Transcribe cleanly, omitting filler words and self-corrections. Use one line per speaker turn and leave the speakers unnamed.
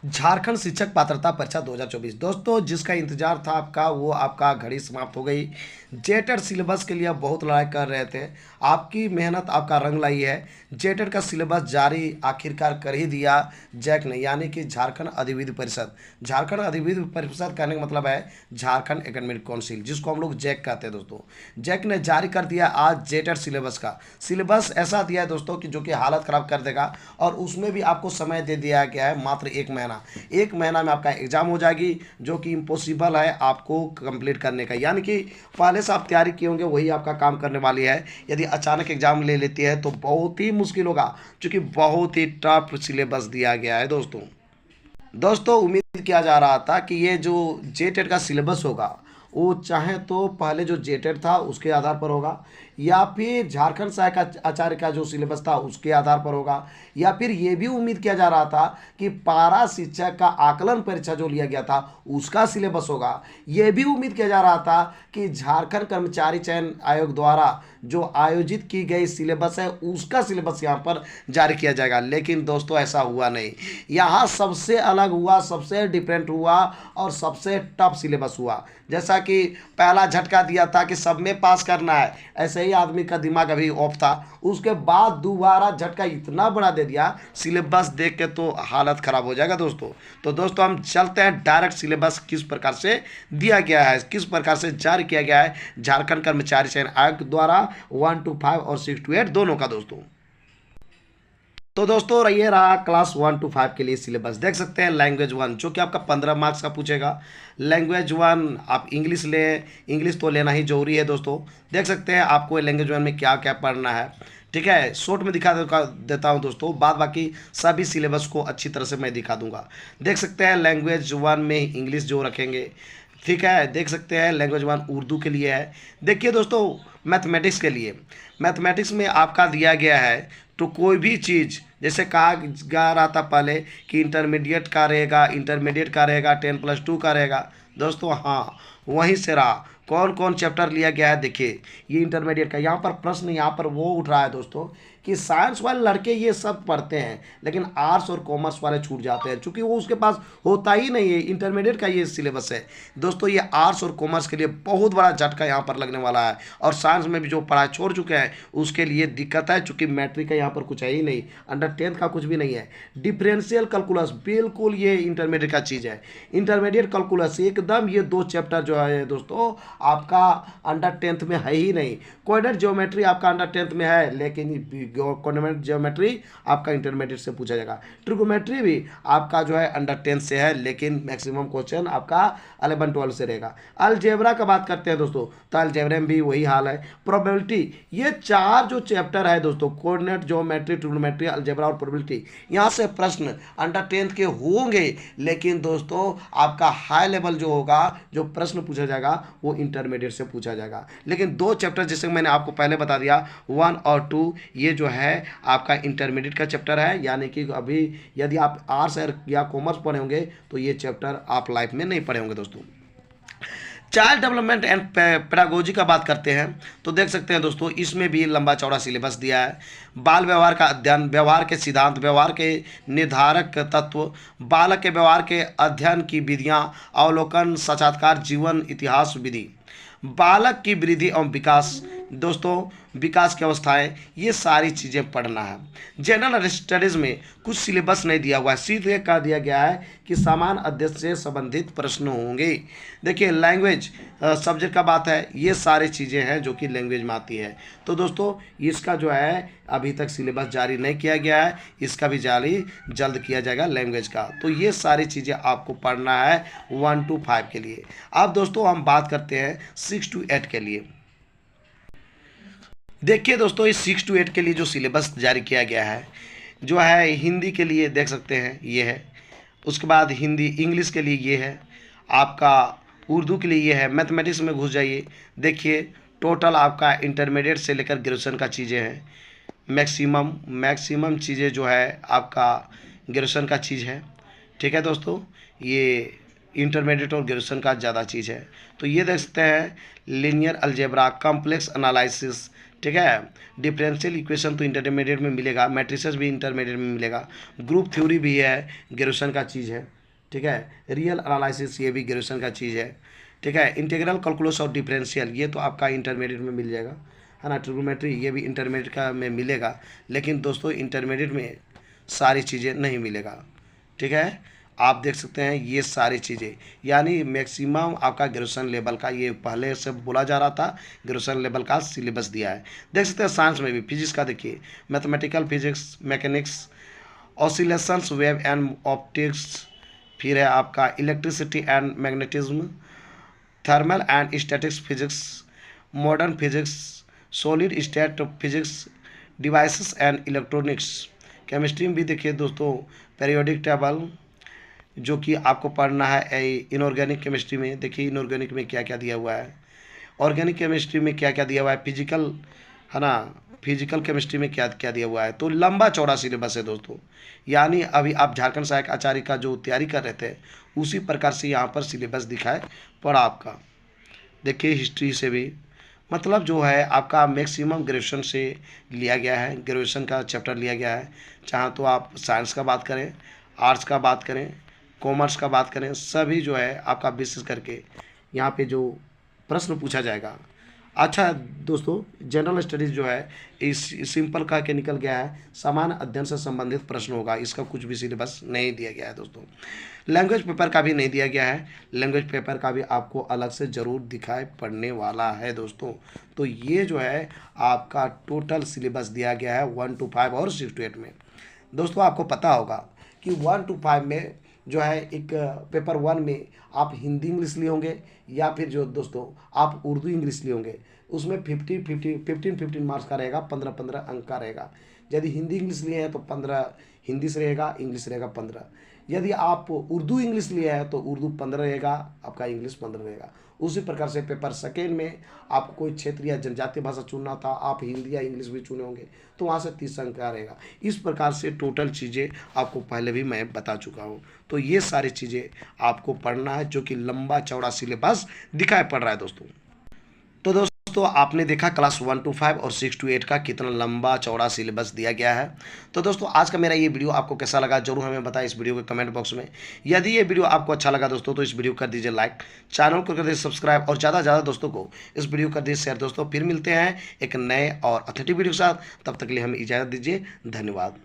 झारखंड शिक्षक पात्रता परीक्षा 2024 दोस्तों, जिसका इंतजार था आपका वो आपका घड़ी समाप्त हो गई। जेटेड सिलेबस के लिए आप बहुत लड़ाई कर रहे थे, आपकी मेहनत आपका रंग लाई है। जेटेड का सिलेबस जारी आखिरकार कर ही दिया जैक ने, यानी कि झारखंड अधिविद्य परिषद। झारखंड अधिविद्य परिषद कहने का मतलब है झारखंड एकेडमिक काउंसिल, जिसको हम लोग जैक कहते हैं दोस्तों। जैक ने जारी कर दिया आज जेटेड सिलेबस का। सिलेबस ऐसा दिया है दोस्तों कि जो कि हालत ख़राब कर देगा, और उसमें भी आपको समय दे दिया गया है मात्र 1 महीना। 1 महीना में आपका एग्ज़ाम हो जाएगी, जो कि इम्पॉसिबल है आपको कंप्लीट करने का, यानी कि पहले से आप तैयारी किए होंगे वही आपका काम करने वाली है। यदि अचानक एग्ज़ाम ले लेती है तो बहुत ही मुश्किल होगा, क्योंकि बहुत ही टफ सिलेबस दिया गया है दोस्तों। दोस्तों, उम्मीद किया जा रहा था कि ये जो जेटेड का सिलेबस होगा वो चाहे तो पहले जो जेटेड था उसके आधार पर होगा, या फिर झारखंड सहायक आचार्य का जो सिलेबस था उसके आधार पर होगा, या फिर ये भी उम्मीद किया जा रहा था कि पारा शिक्षक का आकलन परीक्षा जो लिया गया था उसका सिलेबस होगा। ये भी उम्मीद किया जा रहा था कि झारखंड कर्मचारी चयन आयोग द्वारा जो आयोजित की गई सिलेबस है उसका सिलेबस यहाँ पर जारी किया जाएगा। लेकिन दोस्तों, ऐसा हुआ नहीं। यहाँ सबसे अलग हुआ, सबसे डिफरेंट हुआ और सबसे टफ सिलेबस हुआ। जैसा कि पहला झटका दिया था कि सब में पास करना है, ऐसे ही आदमी का दिमाग अभी ऑफ था। उसके बाद दोबारा झटका इतना बड़ा दे दिया, सिलेबस देख के तो हालत ख़राब हो जाएगा दोस्तों। तो दोस्तों, हम चलते हैं डायरेक्ट सिलेबस किस प्रकार से दिया गया है, किस प्रकार से जारी किया गया है झारखंड कर्मचारी चयन आयोग द्वारा 1 to 5 और 6 to 8 दोनों का दोस्तों। तो दोस्तों, ये रहा क्लास 1 to 5 के लिए सिलेबस। देख सकते हैं लैंग्वेज 1 जो कि आपका 15 मार्क्स का पूछेगा। लैंग्वेज 1 आप इंग्लिश लें, इंग्लिश तो लेना ही जरूरी है दोस्तों। देख सकते हैं आपको लैंग्वेज 1 में क्या क्या पढ़ना है, ठीक है। शॉर्ट में दिखा देता हूं दोस्तों, बाद बाकी सभी सिलेबस को अच्छी तरह से मैं दिखा दूंगा। देख सकते हैं लैंग्वेज 1 में इंग्लिश जो रखेंगे, ठीक है। देख सकते हैं लैंग्वेज 1 उर्दू के लिए है। देखिए दोस्तों, मैथमेटिक्स के लिए, मैथमेटिक्स में आपका दिया गया है तो कोई भी चीज़, जैसे कहा जा रहा था पहले कि इंटरमीडिएट का रहेगा, इंटरमीडिएट का रहेगा, 10+2 का रहेगा दोस्तों। हाँ, वहीं से रहा। कौन कौन चैप्टर लिया गया है देखिए, ये इंटरमीडिएट का। यहाँ पर प्रश्न यहाँ पर वो उठ रहा है दोस्तों कि साइंस वाले लड़के ये सब पढ़ते हैं, लेकिन आर्ट्स और कॉमर्स वाले छूट जाते हैं, क्योंकि वो उसके पास होता ही नहीं है। इंटरमीडिएट का ये सिलेबस है दोस्तों। ये आर्ट्स और कॉमर्स के लिए बहुत बड़ा झटका यहाँ पर लगने वाला है, और साइंस में भी जो पढ़ाई छोड़ चुके हैं उसके लिए दिक्कत है, चूँकि मैट्रिक का यहाँ पर कुछ है ही नहीं, अंडर 10th का कुछ भी नहीं है। डिफरेंशियल कैलकुलस बिल्कुल ये इंटरमीडिएट का चीज़ है। इंटरमीडिएट कैलकुलस एकदम, ये 2 चैप्टर जो है दोस्तों आपका अंडर 10th में है ही नहीं। कोऑर्डिनेट ज्योमेट्री आपका अंडर 10th में है, लेकिन कोऑर्डिनेट ज्योमेट्री आपका इंटरमीडिएट से पूछा जाएगा। ट्रिगोमेट्री भी आपका जो है अंडर 10th से है, लेकिन मैक्सिमम क्वेश्चन आपका 11-12 से रहेगा। अलजेब्रा का बात करते हैं दोस्तों, तो अलजेब्रा में भी वही हाल है। प्रोबेबिलिटी, ये 4 जो चैप्टर है दोस्तों, कोऑर्डिनेट ज्योमेट्री, ट्रिगोमेट्री, अलजेब्रा और प्रोबेबिलिटी, यहाँ से प्रश्न अंडर 10th के होंगे, लेकिन दोस्तों आपका हाई लेवल जो होगा, जो प्रश्न पूछा जाएगा वो इंटरमीडिएट से पूछा जाएगा। लेकिन 2 चैप्टर जैसे मैंने आपको पहले बता दिया 1 और 2, ये जो है आपका इंटरमीडिएट का चैप्टर है, यानी कि अभी यदि आप आर्ट्स या कॉमर्स पढ़े होंगे तो ये चैप्टर आप लाइफ में नहीं पढ़े होंगे दोस्तों। चाइल्ड डेवलपमेंट एंड पेडागोजी का बात करते हैं तो देख सकते हैं दोस्तों, इसमें भी लंबा चौड़ा सिलेबस दिया है। बाल व्यवहार का अध्ययन, व्यवहार के सिद्धांत, व्यवहार के निर्धारक तत्व, बालक के व्यवहार के अध्ययन की विधियां, अवलोकन, साक्षात्कार, जीवन इतिहास विधि, बालक की वृद्धि एवं विकास दोस्तों, विकास की अवस्थाएं, ये सारी चीज़ें पढ़ना है। जनरल स्टडीज़ में कुछ सिलेबस नहीं दिया हुआ है, सीधे कह दिया गया है कि समान अध्ययन से संबंधित प्रश्न होंगे। देखिए लैंग्वेज सब्जेक्ट का बात है, ये सारी चीज़ें हैं जो कि लैंग्वेज में आती है। तो दोस्तों, इसका जो है अभी तक सिलेबस जारी नहीं किया गया है, इसका भी जारी जल्द किया जाएगा लैंग्वेज का। तो ये सारी चीज़ें आपको पढ़ना है 1 to 5 के लिए। अब दोस्तों हम बात करते हैं 6 to 8 के लिए। देखिए दोस्तों, इस 6 to 8 के लिए जो सिलेबस जारी किया गया है, जो है हिंदी के लिए देख सकते हैं ये है, उसके बाद हिंदी इंग्लिश के लिए ये है, आपका उर्दू के लिए ये है। मैथमेटिक्स में घुस जाइए, देखिए टोटल आपका इंटरमीडिएट से लेकर ग्रेजुएशन का चीज़ें हैं। मैक्सिमम चीज़ें जो है आपका ग्रेजुएशन का चीज़ है, ठीक है दोस्तों। ये इंटरमीडिएट और ग्रेजुएशन का ज़्यादा चीज़ है। तो ये देख सकते हैं लीनियर अलजेब्रा, कॉम्प्लेक्स एनालिसिस, ठीक है। डिफरेंशियल इक्वेशन तो इंटरमीडिएट में मिलेगा, मैट्रिसेस भी इंटरमीडिएट में मिलेगा, ग्रुप थ्योरी भी है, ग्रेजुएशन का चीज़ है, ठीक है। रियल एनालिसिस ये भी ग्रेजुएशन का चीज़ है, ठीक है। इंटीग्रल कैलकुलस और डिफरेंशियल ये तो आपका इंटरमीडिएट में मिल जाएगा, है ना। ट्रिग्नोमेट्री ये भी इंटरमीडिएट का में मिलेगा, लेकिन दोस्तों इंटरमीडिएट में सारी चीज़ें नहीं मिलेगा, ठीक है। आप देख सकते हैं ये सारी चीज़ें, यानी मैक्सिमम आपका ग्रेजुएशन लेवल का, ये पहले से बोला जा रहा था ग्रेजुएशन लेवल का सिलेबस दिया है। देख सकते हैं साइंस में भी फिजिक्स का देखिए, mathematical physics, mechanics, oscillations, wave and optics, फिर है आपका electricity and magnetism, thermal and statics physics, modern physics, solid state physics, devices and electronics. Chemistry में भी देखिए दोस्तों पीरियोडिक टेबल, जो कि आपको पढ़ना है इनऑर्गेनिक केमिस्ट्री में। देखिए इनऑर्गेनिक में क्या क्या दिया हुआ है, ऑर्गेनिक केमिस्ट्री में क्या क्या दिया हुआ है, फिजिकल, है ना, फिजिकल केमिस्ट्री में क्या क्या दिया हुआ है। तो लंबा चौड़ा सिलेबस है दोस्तों, यानी अभी आप झारखंड सहायक आचार्य का जो तैयारी कर रहे थे उसी प्रकार से यहाँ पर सिलेबस दिखाए पड़ा आपका। देखिए हिस्ट्री से भी, मतलब जो है आपका मैक्सिमम ग्रेजुएशन से लिया गया है, ग्रेजुएशन का चैप्टर लिया गया है। चाहे तो आप साइंस का बात करें, आर्ट्स का बात करें, कॉमर्स का बात करें, सभी जो है आपका विशेष करके यहाँ पे जो प्रश्न पूछा जाएगा। अच्छा दोस्तों जनरल स्टडीज़ जो है इस सिंपल का के निकल गया है, सामान्य अध्ययन से संबंधित प्रश्न होगा, इसका कुछ भी सिलेबस नहीं दिया गया है दोस्तों। लैंग्वेज पेपर का भी नहीं दिया गया है, लैंग्वेज पेपर का भी आपको अलग से ज़रूर दिखाई पड़ने वाला है दोस्तों। तो ये जो है आपका टोटल सिलेबस दिया गया है 1 to 5 और 6 to 8 में। दोस्तों आपको पता होगा कि 1 to 5 में जो है एक पेपर 1 में आप हिंदी इंग्लिश लिए होंगे, या फिर जो दोस्तों आप उर्दू इंग्लिश लिए होंगे, उसमें 15 मार्क्स का रहेगा, 15 अंक का रहेगा। यदि हिंदी इंग्लिश लिए हैं तो 15 हिंदी से रहेगा, इंग्लिश रहेगा 15। यदि आप उर्दू इंग्लिश लिए हैं तो उर्दू 15 रहेगा, आपका इंग्लिश 15 रहेगा। उसी प्रकार से पेपर सेकेंड में आपको कोई क्षेत्रीय या जनजातीय भाषा चुनना था, आप हिंदी या इंग्लिश भी चुने होंगे, तो वहाँ से 30 अंक का रहेगा। इस प्रकार से टोटल चीज़ें आपको पहले भी मैं बता चुका हूँ। तो ये सारी चीज़ें आपको पढ़ना है, जो कि लंबा चौड़ा सिलेबस दिखाई पड़ रहा है दोस्तों। तो दोस्तों आपने देखा क्लास 1 to 5 और 6 to 8 का कितना लंबा चौड़ा सिलेबस दिया गया है। तो दोस्तों आज का मेरा ये वीडियो आपको कैसा लगा जरूर हमें बताएं इस वीडियो के कमेंट बॉक्स में। यदि ये वीडियो आपको अच्छा लगा दोस्तों तो इस वीडियो कर दीजिए लाइक, चैनल को कर दीजिए सब्सक्राइब, और ज़्यादा से ज़्यादा दोस्तों को इस वीडियो कर दीजिए शेयर। दोस्तों फिर मिलते हैं एक नए और अथेंटिक वीडियो के साथ, तब तक के लिए हमें इजाज़त दीजिए, धन्यवाद।